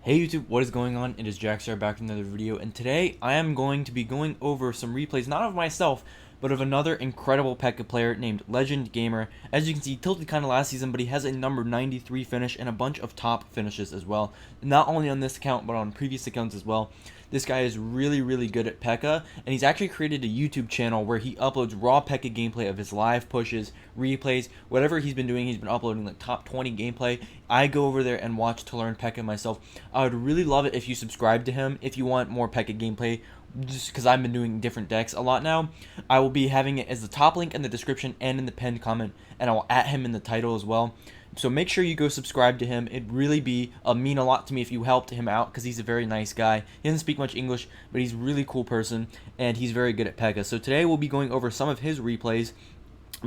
Hey YouTube, what is going on? It is Jackstar back with another video, and today I am going to be going over some replays, not of myself, but of another incredible Pekka player named Legend Gamer. As you can see, he tilted kind of last season, but he has a number 93 finish and a bunch of top finishes as well. Not only on this account, but on previous accounts as well. This guy is really good at Pekka, and he's actually created a YouTube channel where he uploads raw Pekka gameplay of his live pushes, replays, whatever he's been doing. He's been uploading like top 20 gameplay. I go over there and watch to learn Pekka myself. I would really love it if you subscribe to him if you want more Pekka gameplay, just because I've been doing different decks a lot now. I will be having it as the top link in the description and in the pinned comment, and I will add him in the title as well. So make sure you go subscribe to him. It'd really mean a lot to me if you helped him out, because he's a very nice guy. He doesn't speak much English, but he's a really cool person, and he's very good at Pekka. So today we'll be going over some of his replays,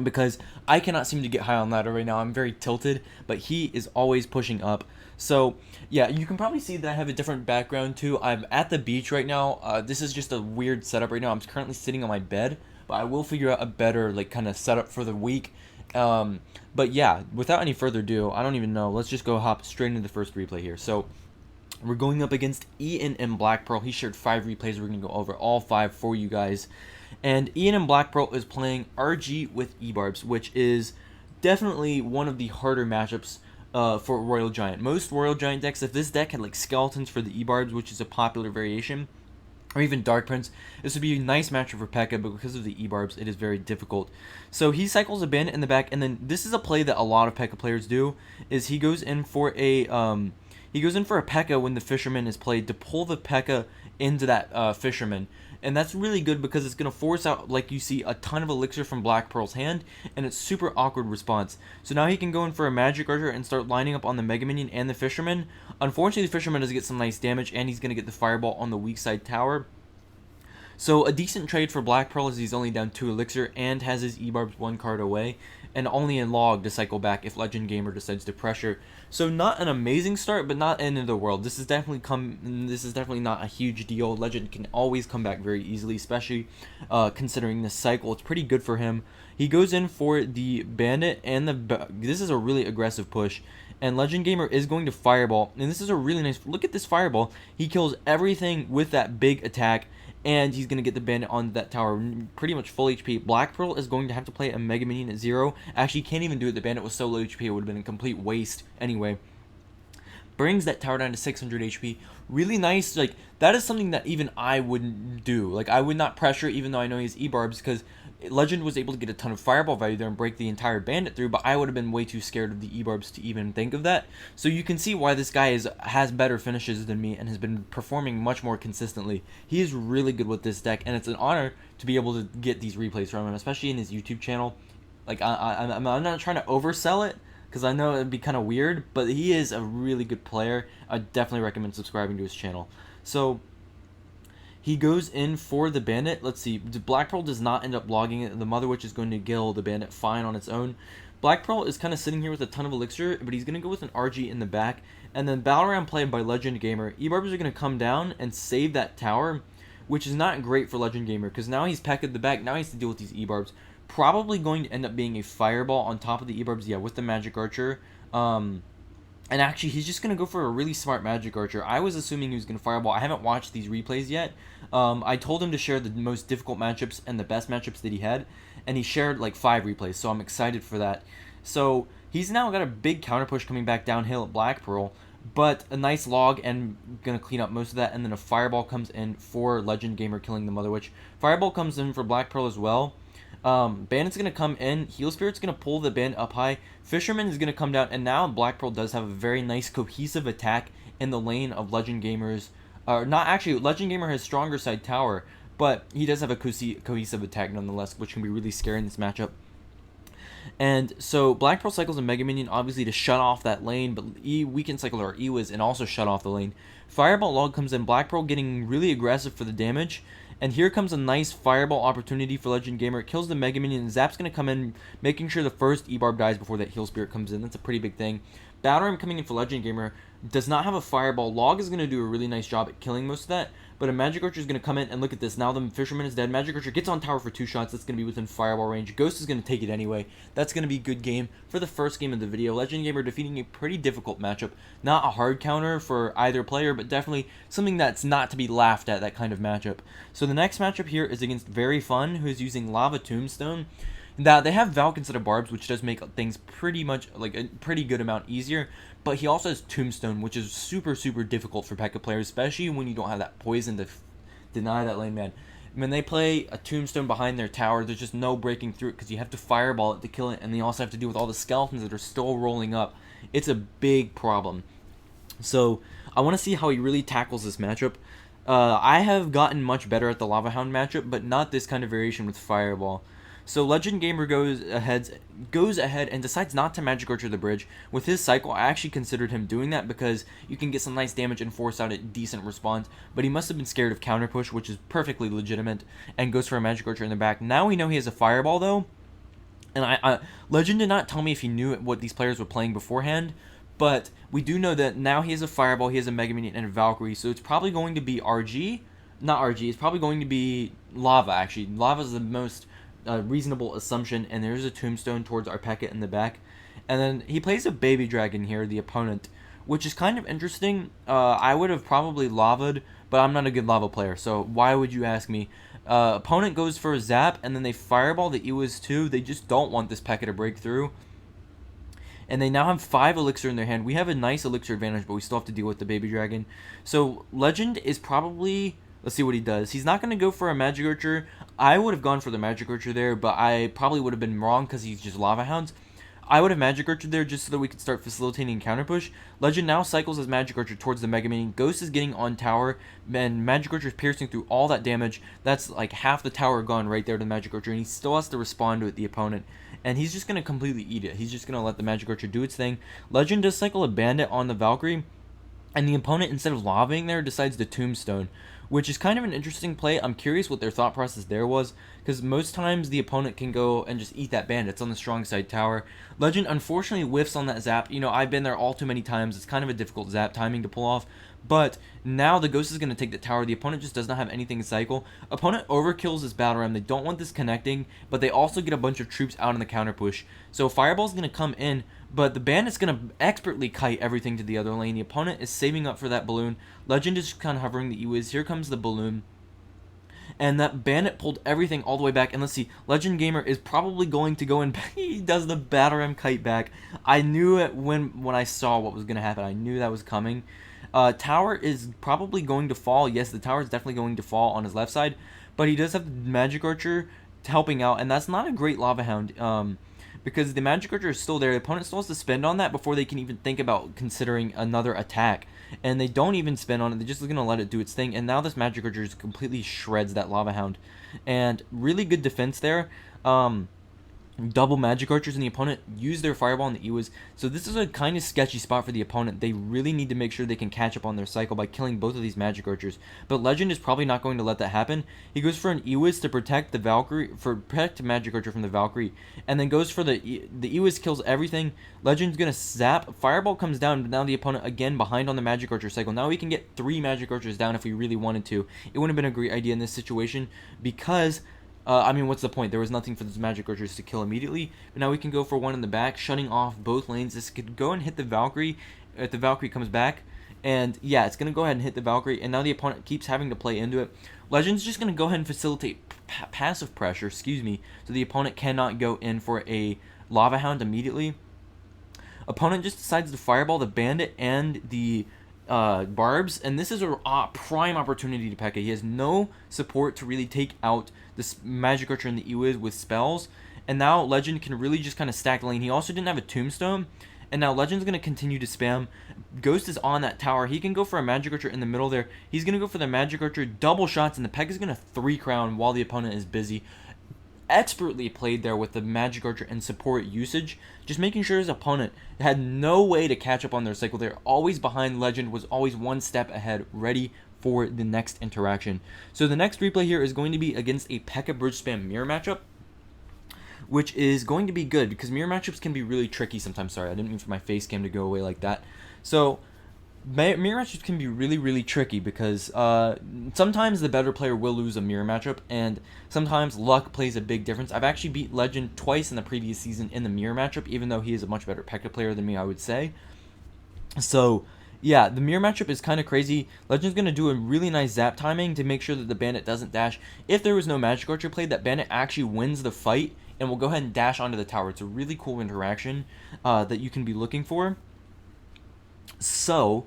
because I cannot seem to get high on ladder right now. I'm very tilted, but he is always pushing up. So yeah, you can probably see that I have a different background too. I'm at the beach right now. This is just a weird setup right now. I'm currently sitting on my bed, but I will figure out a better like kind of setup for the week. But yeah, without any further ado, I don't even know. Let's just go hop straight into the first replay here. So we're going up against Ian and Black Pearl. He shared 5 replays. We're going to go over all 5 for you guys. And Ian and Black Pearl is playing RG with E-Barbs, which is definitely one of the harder matchups for Royal Giant. Most Royal Giant decks, if this deck had like skeletons for the E-Barbs, which is a popular variation, or even Dark Prince, this would be a nice matchup for Pekka, but because of the E-Barbs, it is very difficult. So he cycles a bandit in the back, and then this is a play that a lot of Pekka players do, is he goes in for a Pekka when the Fisherman is played to pull the Pekka into that Fisherman. And that's really good because it's going to force out, like you see, a ton of elixir from Black Pearl's hand, and it's super awkward response. So now he can go in for a Magic Archer and start lining up on the Mega Minion and the Fisherman. Unfortunately, the Fisherman does get some nice damage, and he's going to get the Fireball on the weak side tower. So a decent trade for Black Pearl is he's only down 2 elixir and has his E-Barbs 1 card away, and only in log to cycle back if Legend Gamer decides to pressure. So not an amazing start, but not end of the world. This is definitely not a huge deal. Legend can always come back very easily, especially considering this cycle. It's pretty good for him. He goes in for the Bandit, and this is a really aggressive push. And Legend Gamer is going to Fireball, and this is a really nice. Look at this Fireball. He kills everything with that big attack, and he's going to get the bandit on that tower pretty much full HP. Black Pearl is going to have to play a Mega Minion at 0. Actually, he can't even do it. The bandit was so low HP, it would have been a complete waste anyway. Brings that tower down to 600 HP. Really nice. Like, that is something that even I wouldn't do. Like, I would not pressure, even though I know he has E-Barbs, because Legend was able to get a ton of Fireball value there and break the entire bandit through, but I would have been way too scared of the E-Barbs to even think of that. So you can see why this guy has better finishes than me and has been performing much more consistently. He is really good with this deck, and it's an honor to be able to get these replays from him, especially in his YouTube channel. Like, I'm not trying to oversell it, because I know it'd be kind of weird, but he is a really good player. I definitely recommend subscribing to his channel. So he goes in for the bandit. Let's see. Black Pearl does not end up logging it. The Mother Witch is going to kill the bandit fine on its own. Black Pearl is kind of sitting here with a ton of elixir, but he's going to go with an RG in the back. And then Battle Round play by Legend Gamer. E-Barbs are going to come down and save that tower, which is not great for Legend Gamer, because now he's Pekka the back. Now he has to deal with these E-Barbs. Probably going to end up being a Fireball on top of the E-Barbs, yeah, with the Magic Archer. And actually, he's just going to go for a really smart Magic Archer. I was assuming he was going to Fireball. I haven't watched these replays yet. I told him to share the most difficult matchups and the best matchups that he had, and he shared like 5 replays, so I'm excited for that. So he's now got a big counter push coming back downhill at Black Pearl, but a nice log and going to clean up most of that, and then a Fireball comes in for Legend Gamer killing the Mother Witch. Fireball comes in for Black Pearl as well. Bandit's going to come in. Heal Spirit's going to pull the bandit up high. Fisherman is going to come down. And now Black Pearl does have a very nice cohesive attack in the lane of Legend Gamer's. Not actually, Legend Gamer has stronger side tower, but he does have a cohesive attack nonetheless, which can be really scary in this matchup. And so Black Pearl cycles a Mega Minion, obviously, to shut off that lane, but we can cycle our E-Wiz and also shut off the lane. Fireball log comes in. Black Pearl getting really aggressive for the damage. And here comes a nice Fireball opportunity for Legend Gamer. It kills the Mega Minion, and Zap's going to come in, making sure the first E-Barb dies before that Heal Spirit comes in. That's a pretty big thing. Battering coming in for Legend Gamer does not have a fireball. Log is going to do a really nice job at killing most of that, but a Magic Archer is going to come in and look at this. Now the Fisherman is dead. Magic Archer gets on tower for 2 shots. That's going to be within fireball range. Ghost is going to take it anyway. That's going to be a good game for the first game of the video. Legend Gamer defeating a pretty difficult matchup. Not a hard counter for either player, but definitely something that's not to be laughed at, that kind of matchup. So the next matchup here is against Very Fun, who is using Lava Tombstone. Now, they have Valk instead of Barbs, which does make things pretty much, like, a pretty good amount easier, but he also has Tombstone, which is super, super difficult for Pekka players, especially when you don't have that poison to deny that lane man. When they play a Tombstone behind their tower, there's just no breaking through it, because you have to fireball it to kill it, and they also have to deal with all the skeletons that are still rolling up. It's a big problem. So, I want to see how he really tackles this matchup. I have gotten much better at the Lava Hound matchup, but not this kind of variation with Fireball. So Legend Gamer goes ahead and decides not to Magic Archer the bridge. With his cycle, I actually considered him doing that because you can get some nice damage and force out a decent response, but he must have been scared of counter push, which is perfectly legitimate, and goes for a Magic Archer in the back. Now we know he has a Fireball though, and Legend did not tell me if he knew what these players were playing beforehand, but we do know that now he has a Fireball, he has a Mega Minion, and a Valkyrie, so it's probably going to be RG. Not RG, it's probably going to be Lava, actually. Lava is the most reasonable assumption, and there's a Tombstone towards our Pekka in the back. And then he plays a Baby Dragon here, the opponent, which is kind of interesting. I would have probably Lava'd, but I'm not a good Lava player, so why would you ask me? Opponent goes for a Zap, and then they Fireball the Ewas too. They just don't want this Pekka to break through. And they now have 5 Elixir in their hand. We have a nice Elixir advantage, but we still have to deal with the Baby Dragon. So Legend is probably... Let's see what he does. He's not going to go for a Magic Archer. I would have gone for the Magic Archer there, but I probably would have been wrong because he's just Lava Hounds. I would have Magic Archer there just so that we could start facilitating counter push. Legend now cycles his Magic Archer towards the Mega Minion. Ghost is getting on tower, and Magic Archer is piercing through all that damage. That's like half the tower gone right there to the Magic Archer, and he still has to respond to it, the opponent. And he's just going to completely eat it. He's just going to let the Magic Archer do its thing. Legend does cycle a Bandit on the Valkyrie, and the opponent, instead of lavaing there, decides to Tombstone, which is kind of an interesting play. I'm curious what their thought process there was, because most times the opponent can go and just eat that Bandit. It's on the strong side tower. Legend unfortunately whiffs on that Zap. You know, I've been there all too many times. It's kind of a difficult Zap timing to pull off, but now the Ghost is going to take the tower. The opponent just does not have anything in cycle. Opponent overkills this Battle Ram. They don't want this connecting, but they also get a bunch of troops out in the counter push. So Fireball's going to come in, but the Bandit's going to expertly kite everything to the other lane. The opponent is saving up for that balloon. Legend is kind of hovering the E-Wiz. Here comes the balloon. And that Bandit pulled everything all the way back. And let's see, Legend Gamer is probably going to go in. He does the Battle Ram kite back. I knew it when I saw what was going to happen. I knew that was coming. Tower is probably going to fall. Yes, the tower is definitely going to fall on his left side. But he does have the Magic Archer helping out. And that's not a great Lava Hound. Because the Magic Archer is still there. The opponent still has to spend on that before they can even think about considering another attack. And they don't even spend on it. They're just going to let it do its thing. And now this Magic Archer just completely shreds that Lava Hound. And really good defense there. Double Magic Archers, and the opponent use their Fireball on the Ewas. So this is a kind of sketchy spot for the opponent. They really need to make sure they can catch up on their cycle by killing both of these Magic Archers. But Legend is probably not going to let that happen. He goes for an Ewas to protect the Valkyrie, protect Magic Archer from the Valkyrie, and then goes for the Ewas kills everything. Legend's gonna zap. Fireball comes down, but now the opponent again behind on the Magic Archer cycle. Now we can get 3 Magic Archers down if we really wanted to. It wouldn't have been a great idea in this situation because I mean, what's the point? There was nothing for those Magic Archers to kill immediately. But now we can go for one in the back, shutting off both lanes. This could go and hit the Valkyrie if the Valkyrie comes back. And yeah, it's going to go ahead and hit the Valkyrie. And now the opponent keeps having to play into it. Legend's just going to go ahead and facilitate passive pressure, so the opponent cannot go in for a Lava Hound immediately. Opponent just decides to Fireball the Bandit and the Barbs, and this is a prime opportunity to Pekka. He has no support to really take out this Magic Archer and the Ewiz with spells, and now Legend can really just kind of stack the lane. He also didn't have a Tombstone, and now Legend's going to continue to spam. Ghost is on that tower. He can go for a Magic Archer in the middle there. He's going to go for the Magic Archer, double shots, and the Pekka's going to 3-crown while the opponent is busy. Expertly played there with the Magic Archer and support usage, just making sure his opponent had no way to catch up on their cycle. They're always behind. Legend was always one step ahead, ready for the next interaction. So the next replay here is going to be against a Pekka Bridgespam mirror matchup. which is going to be good because mirror matchups can be really tricky sometimes. Sorry, I didn't mean for my face cam to go away like that. So mirror matchups can be really tricky because sometimes the better player will lose a mirror matchup, and sometimes luck plays a big difference. I've actually beat Legend twice in the previous season in the mirror matchup, even though he is a much better Pekka player than me, I would say. So yeah, the mirror matchup is kind of crazy. Legend's going to do a really nice zap timing to make sure that the bandit doesn't dash. If there was no magic archer played, that bandit actually wins the fight and will go ahead and dash onto the tower. It's a really cool interaction that you can be looking for. So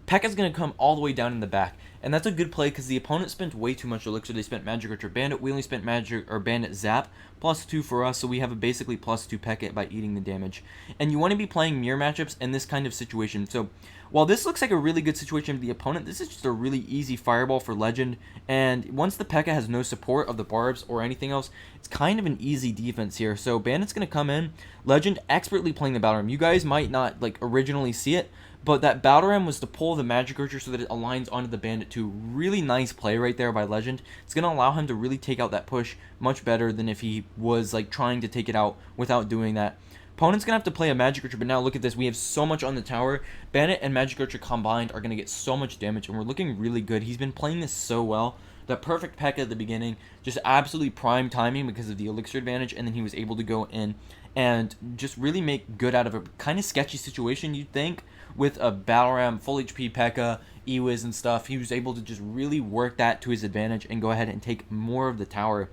Pekka's going to come all the way down in the back. And that's a good play because the opponent spent way too much elixir. They spent Magic Archer Bandit. We only spent Magic or Bandit Zap. +2 for us, so we have a basically +2 Pekka by eating the damage. And you want to be playing mirror matchups in this kind of situation. So while this looks like a really good situation for the opponent, this is just a really easy fireball for Legend. And once the Pekka has no support of the barbs or anything else, it's kind of an easy defense here. So Bandit's going to come in. Legend expertly playing the Battle Ram. You guys might not like originally see it, but that Battle Ram was to pull the Magic Archer so that it aligns onto the Bandit too. Really nice play right there by Legend. It's going to allow him to really take out that push much better than if he was like trying to take it out without doing that. Opponent's going to have to play a Magic Archer, but now look at this. We have so much on the tower. Bandit and Magic Archer combined are going to get so much damage, and we're looking really good. He's been playing this so well. The perfect Pekka at the beginning, just absolutely prime timing because of the elixir advantage, and then he was able to go in and just really make good out of a kind of sketchy situation, you'd think, with a Battle Ram, full HP Pekka, Ewiz and stuff. He was able to just really work that to his advantage and go ahead and take more of the tower.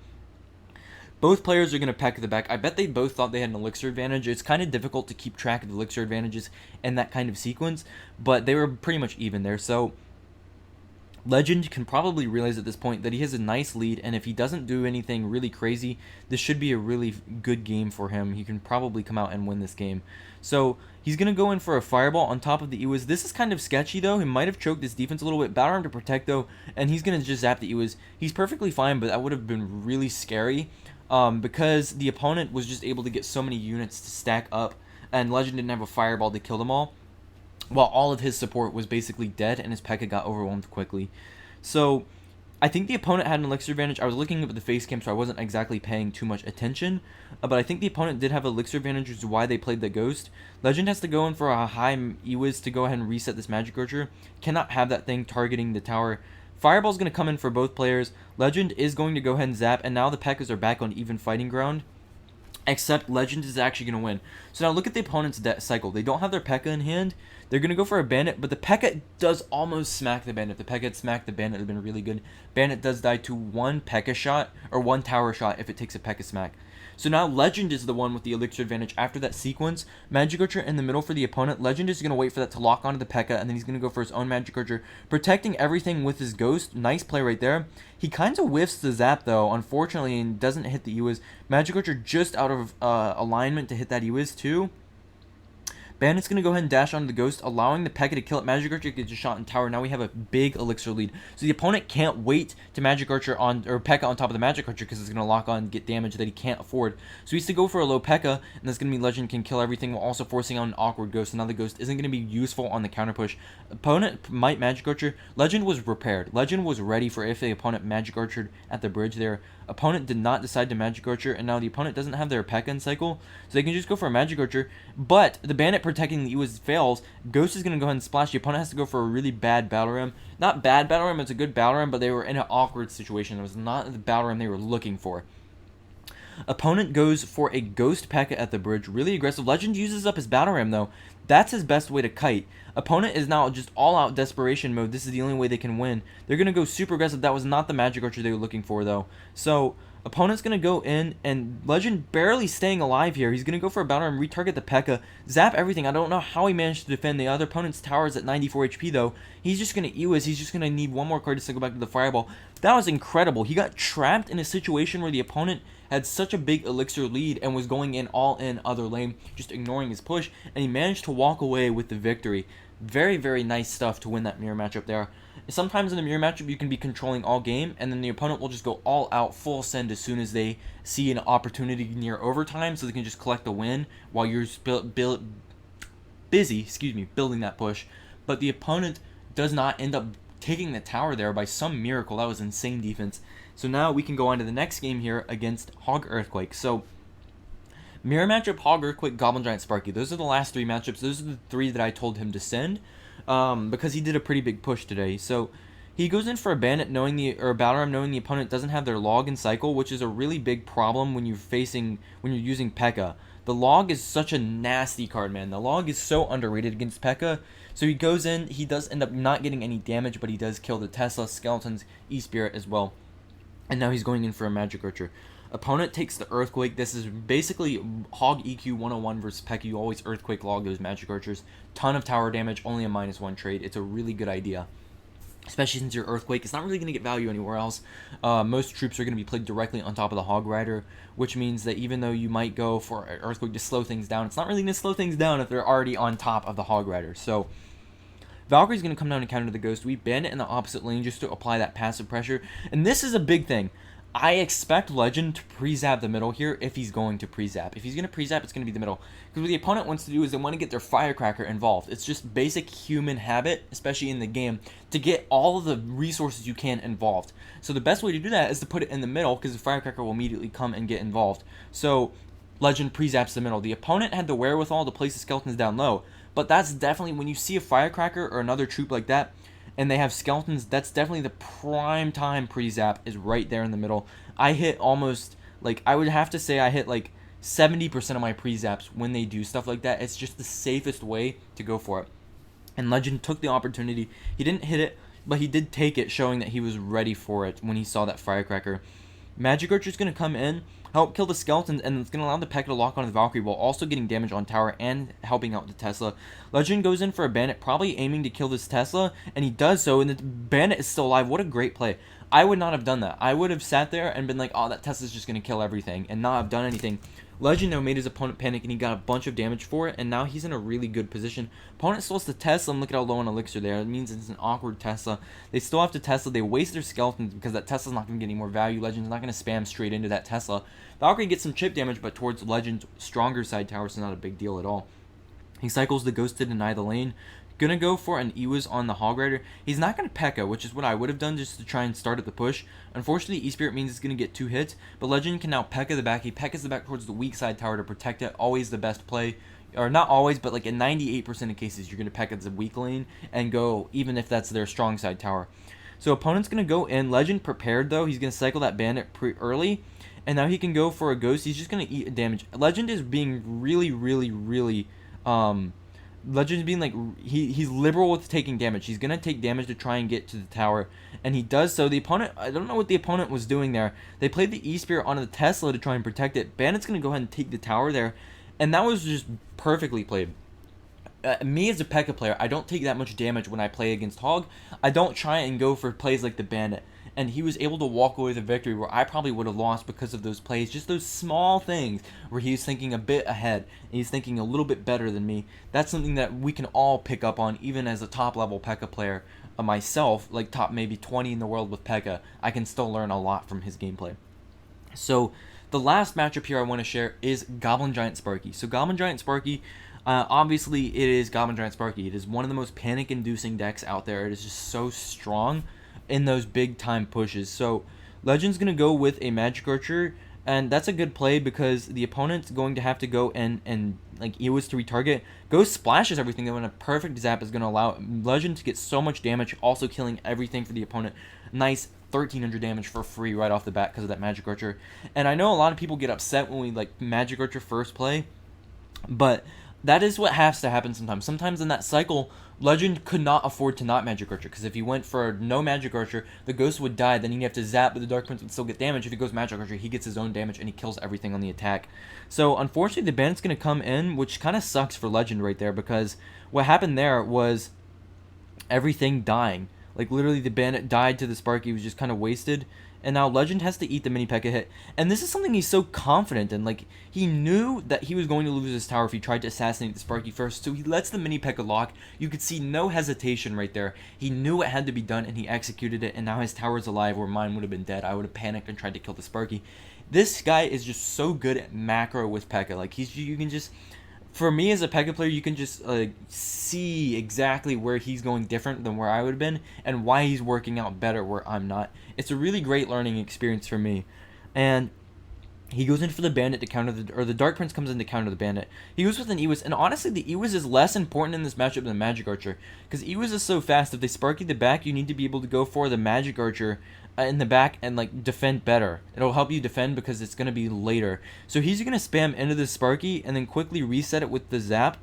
Both players are going to Pekka the back. I bet they both thought they had an elixir advantage. It's kind of difficult to keep track of the elixir advantages in that kind of sequence, but they were pretty much even there. So Legend can probably realize at this point that he has a nice lead, and if he doesn't do anything really crazy, this should be a really good game for him. He can probably come out and win this game. So he's going to go in for a fireball on top of the Ewiz. This is kind of sketchy, though. He might have choked his defense a little bit. Battle Ram to protect, though, and he's going to just zap the Ewiz. He's perfectly fine, but that would have been really scary because the opponent was just able to get so many units to stack up, and Legend didn't have a fireball to kill them all, while all of his support was basically dead and his Pekka got overwhelmed quickly. So I think the opponent had an elixir advantage. I was looking up at the face cam, so I wasn't exactly paying too much attention, but I think the opponent did have elixir advantage, which is why they played the Ghost. Legend has to go in for a high Ewiz to go ahead and reset this Magic Archer. Cannot have that thing targeting the tower. Fireball's going to come in for both players. Legend is going to go ahead and zap, and now the Pekkas are back on even fighting ground. Except Legend is actually going to win. So now look at the opponent's cycle. They don't have their Pekka in hand. They're going to go for a Bandit, but the Pekka does almost smack the Bandit. If the Pekka had smacked the Bandit, it would have been really good. Bandit does die to one Pekka shot, or one tower shot if it takes a Pekka smack. So now Legend is the one with the elixir advantage after that sequence. Magic Archer in the middle for the opponent. Legend is going to wait for that to lock onto the Pekka, and then he's going to go for his own Magic Archer, protecting everything with his Ghost. Nice play right there. He kind of whiffs the zap, though, unfortunately, and doesn't hit the Ewiz. Magic Archer just out of alignment to hit that Ewiz, too. Bandit's going to go ahead and dash onto the Ghost, allowing the Pekka to kill it. Magic Archer gets a shot in tower. Now we have a big elixir lead. So the opponent can't wait to Magic Archer on, or Pekka on top of the Magic Archer because it's going to lock on and get damage that he can't afford. So he has to go for a low Pekka, and that's going to be Legend can kill everything while also forcing out an awkward Ghost. And now the Ghost isn't going to be useful on the counter push. Opponent might Magic Archer. Legend was prepared. Legend was ready for if the opponent Magic Archered at the bridge there. Opponent did not decide to Magic Archer, and now the opponent doesn't have their Pekka in cycle, so they can just go for a Magic Archer. But the Bandit protecting the Ewiz fails. Ghost is going to go ahead and splash. The opponent has to go for a really bad Battle Ram. Not bad Battle Ram, it's a good Battle Ram, but they were in an awkward situation. It was not the Battle Ram they were looking for. Opponent goes for a Ghost Pekka at the bridge. Really aggressive. Legend uses up his Battle Ram, though. That's his best way to kite. Opponent is now just all-out desperation mode. This is the only way they can win. They're going to go super aggressive. That was not the Magic Archer they were looking for, though. So opponent's going to go in, and Legend barely staying alive here. He's going to go for a Battle Ram, retarget the Pekka, zap everything. I don't know how he managed to defend. The other opponent's tower is at 94 HP, though. He's just going to Ewiz. He's just going to need one more card to go back to the Fireball. That was incredible. He got trapped in a situation where the opponent had such a big elixir lead and was going in all in other lane, just ignoring his push, and he managed to walk away with the victory. Very, very nice stuff to win that mirror matchup there. Sometimes in the mirror matchup, you can be controlling all game, and then the opponent will just go all out, full send as soon as they see an opportunity near overtime, so they can just collect the win while you're busy building that push. But the opponent does not end up taking the tower there by some miracle. That was insane defense. So now we can go on to the next game here against Hog Earthquake. So Mirror matchup, Hog Earthquake, Goblin Giant, Sparky. Those are the last 3 matchups. Those are the 3 that I told him to send, because he did a pretty big push today. So he goes in for a Bandit or a Battle Ram knowing the opponent doesn't have their log and cycle, which is a really big problem when you're using Pekka. The log is such a nasty card, man. The log is so underrated against Pekka. So he goes in, he does end up not getting any damage, but he does kill the Tesla, Skeletons, E-Spirit as well. And now he's going in for a Magic Archer. Opponent takes the Earthquake. This is basically Hog EQ 101 versus Pekka. You always Earthquake log those Magic Archers. Ton of tower damage, only a -1 trade. It's a really good idea. Especially since your Earthquake is not really going to get value anywhere else. Most troops are going to be played directly on top of the Hog Rider, which means that even though you might go for an Earthquake to slow things down, it's not really going to slow things down if they're already on top of the Hog Rider. So Valkyrie's going to come down and counter the Ghost. We Bandit in the opposite lane just to apply that passive pressure. And this is a big thing. I expect Legend to pre-zap the middle here if he's going to pre-zap. If he's going to pre-zap, it's going to be the middle. Because what the opponent wants to do is they want to get their Firecracker involved. It's just basic human habit, especially in the game, to get all of the resources you can involved. So the best way to do that is to put it in the middle, because the Firecracker will immediately come and get involved. So Legend pre-zaps the middle. The opponent had the wherewithal to place the Skeletons down low, but that's definitely, when you see a Firecracker or another troop like that, and they have Skeletons, that's definitely the prime time pre-zap is right there in the middle. I hit almost, like, I would have to say I hit like 70% of my pre-zaps when they do stuff like that. It's just the safest way to go for it. And Legend took the opportunity. He didn't hit it, but he did take it, showing that he was ready for it when he saw that Firecracker. Magic Archer's going to come in, help kill the Skeletons, and it's going to allow the Pekka to lock on the Valkyrie while also getting damage on tower and helping out the Tesla. Legend goes in for a Bandit, probably aiming to kill this Tesla, and he does so, and the Bandit is still alive. What a great play. I would not have done that. I would have sat there and been like, oh, that Tesla's just going to kill everything, and not have done anything. Legend, though, made his opponent panic, and he got a bunch of damage for it, and now he's in a really good position. Opponent still has the Tesla, and look at how low on Elixir there. It means it's an awkward Tesla. They still have to Tesla. They waste their Skeletons because that Tesla's not going to get any more value. Legend's not going to spam straight into that Tesla. Valkyrie gets some chip damage, but towards Legend's stronger side tower, so not a big deal at all. He cycles the Ghost to deny the lane. Gonna go for an Ewis on the Hog Rider. He's not gonna Pekka, which is what I would have done just to try and start at the push. Unfortunately, E-Spirit means it's gonna get 2 hits, but Legend can now Pekka the back. He Pekkas the back towards the weak side tower to protect it. Always the best play. Or not always, but like in 98% of cases, you're gonna Pekka the weak lane and go, even if that's their strong side tower. So opponent's gonna go in. Legend prepared though. He's gonna cycle that Bandit early, and now he can go for a Ghost. He's just gonna eat damage. Legend is being really Legend's being like, he's liberal with taking damage. He's gonna take damage to try and get to the tower, and he does so. The opponent, I don't know what the opponent was doing there. They played the E-Spirit onto the Tesla to try and protect it. Bandit's gonna go ahead and take the tower there, and that was just perfectly played. Me as a Pekka player, I don't take that much damage when I play against Hog. I don't try and go for plays like the Bandit. And he was able to walk away with a victory where I probably would have lost because of those plays. Just those small things where he's thinking a bit ahead. And he's thinking a little bit better than me. That's something that we can all pick up on, even as a top-level Pekka player. Myself, like top maybe 20 in the world with Pekka, I can still learn a lot from his gameplay. So the last matchup here I want to share is Goblin Giant Sparky. So Goblin Giant Sparky, obviously it is Goblin Giant Sparky. It is one of the most panic-inducing decks out there. It is just so strong in those big time pushes. So Legend's gonna go with a Magic Archer, and that's a good play because the opponent's going to have to go and like Ewis to retarget. Ghost splashes everything though, and a perfect zap is gonna allow Legend to get so much damage, also killing everything for the opponent. Nice 1300 damage for free right off the bat because of that Magic Archer. And I know a lot of people get upset when we like Magic Archer first play, but that is what has to happen sometimes. Sometimes in that cycle, Legend could not afford to not Magic Archer, because if he went for no Magic Archer, the Ghost would die, then he'd have to zap, but the Dark Prince would still get damage. If he goes Magic Archer, he gets his own damage, and he kills everything on the attack. So, unfortunately, the Bandit's going to come in, which kind of sucks for Legend right there, because what happened there was everything dying. Like, literally, the Bandit died to the Sparky, was just kind of wasted. And now Legend has to eat the mini Pekka hit. And this is something he's so confident in. Like, he knew that he was going to lose his tower if he tried to assassinate the Sparky first. So he lets the mini Pekka lock. You could see no hesitation right there. He knew it had to be done, and he executed it. And now his tower's alive where mine would have been dead. I would have panicked and tried to kill the Sparky. This guy is just so good at macro with Pekka. Like, you can just... For me as a Pekka player, you can just see exactly where he's going different than where I would have been, and why he's working out better where I'm not. It's a really great learning experience for me. And He goes in for the bandit to counter the Dark Prince comes in to counter the bandit. He goes with an Ewis, and honestly, the Ewis is less important in this matchup than Magic Archer, because Ewis is so fast. If they Sparky the back, you need to be able to go for the Magic Archer in the back and like defend better. It'll help you defend because it's gonna be later. So he's gonna spam into the Sparky and then quickly reset it with the Zap,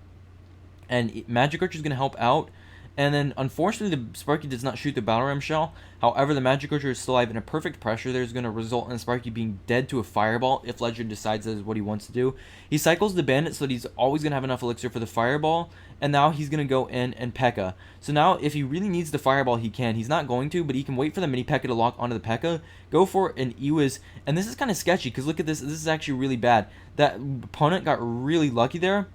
and Magic Archer is gonna help out. And then, unfortunately, the Sparky does not shoot the Battle Ram Shell. However, the Magic Archer is still alive, and a perfect pressure there is going to result in Sparky being dead to a Fireball if Legend decides that is what he wants to do. He cycles the Bandit so that he's always going to have enough Elixir for the Fireball, and now he's going to go in and Pekka. So now, if he really needs the Fireball, he can. He's not going to, but he can wait for the Mini Pekka to lock onto the Pekka, go for an Ewis, and this is kind of sketchy, because look at this. This is actually really bad. That opponent got really lucky there.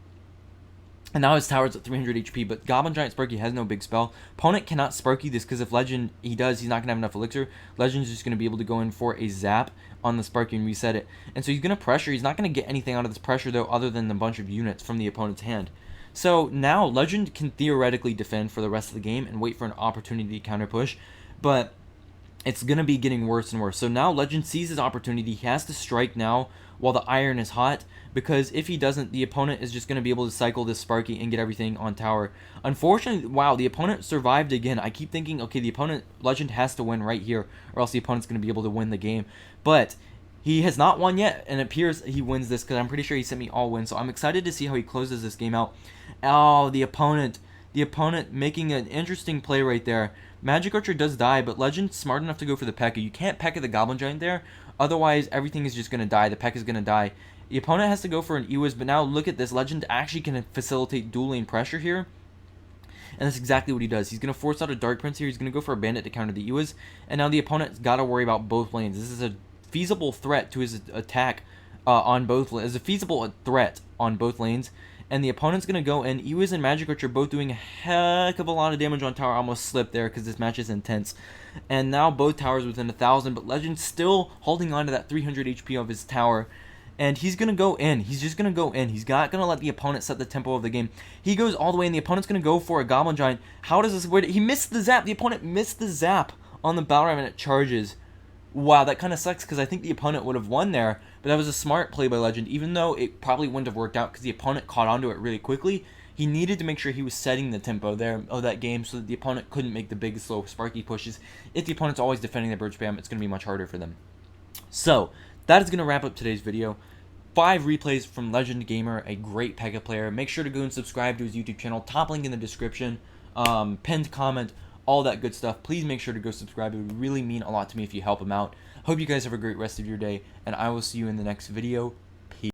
And now his tower's at 300 HP, but Goblin Giant Sparky has no big spell. Opponent cannot Sparky this, because if Legend, he's not going to have enough Elixir. Legend's just going to be able to go in for a Zap on the Sparky and reset it. And so he's going to pressure. He's not going to get anything out of this pressure, though, other than a bunch of units from the opponent's hand. So now Legend can theoretically defend for the rest of the game and wait for an opportunity to counter push, but it's going to be getting worse and worse. So now Legend sees his opportunity. He has to strike now while the iron is hot, because if he doesn't, the opponent is just going to be able to cycle this Sparky and get everything on tower. Unfortunately, wow, the opponent survived again. I keep thinking, okay, the opponent, Legend has to win right here, or else the opponent's going to be able to win the game. But he has not won yet, and it appears he wins this, because I'm pretty sure he sent me all wins. So I'm excited to see how he closes this game out. Oh, the opponent making an interesting play right there. Magic Archer does die, but Legend's smart enough to go for the Pekka. You can't Pekka the Goblin Giant there, otherwise everything is just going to die. The Pekka's going to die. The opponent has to go for an Ewis, but now look at this. Legend actually can facilitate dual lane pressure here, and that's exactly what he does. He's going to force out a Dark Prince here. He's going to go for a Bandit to counter the Ewis, and now the opponent's got to worry about both lanes. This is a feasible threat to his attack on both lanes. It's a feasible threat on both lanes. And the opponent's going to go in. Ewis and Magic Archer both doing a heck of a lot of damage on tower. Almost slipped there because this match is intense. And now both towers within 1,000. But Legend's still holding on to that 300 HP of his tower. And he's going to go in. He's just going to go in. He's not going to let the opponent set the tempo of the game. He goes all the way, and the opponent's going to go for a Goblin Giant. How does this work? He missed the Zap. The opponent missed the Zap on the Battle Ram, and it charges. Wow, that kind of sucks, because I think the opponent would have won there, but that was a smart play by Legend, even though it probably wouldn't have worked out because the opponent caught onto it really quickly. He needed to make sure he was setting the tempo there of that game so that the opponent couldn't make the big, slow, Sparky pushes. If the opponent's always defending the Bridgespam, it's going to be much harder for them. So, that is going to wrap up today's video. 5 replays from Legend Gamer, a great Pekka player. Make sure to go and subscribe to his YouTube channel. Top link in the description. Pinned comment. All that good stuff. Please make sure to go subscribe. It would really mean a lot to me if you help him out. Hope you guys have a great rest of your day, and I will see you in the next video.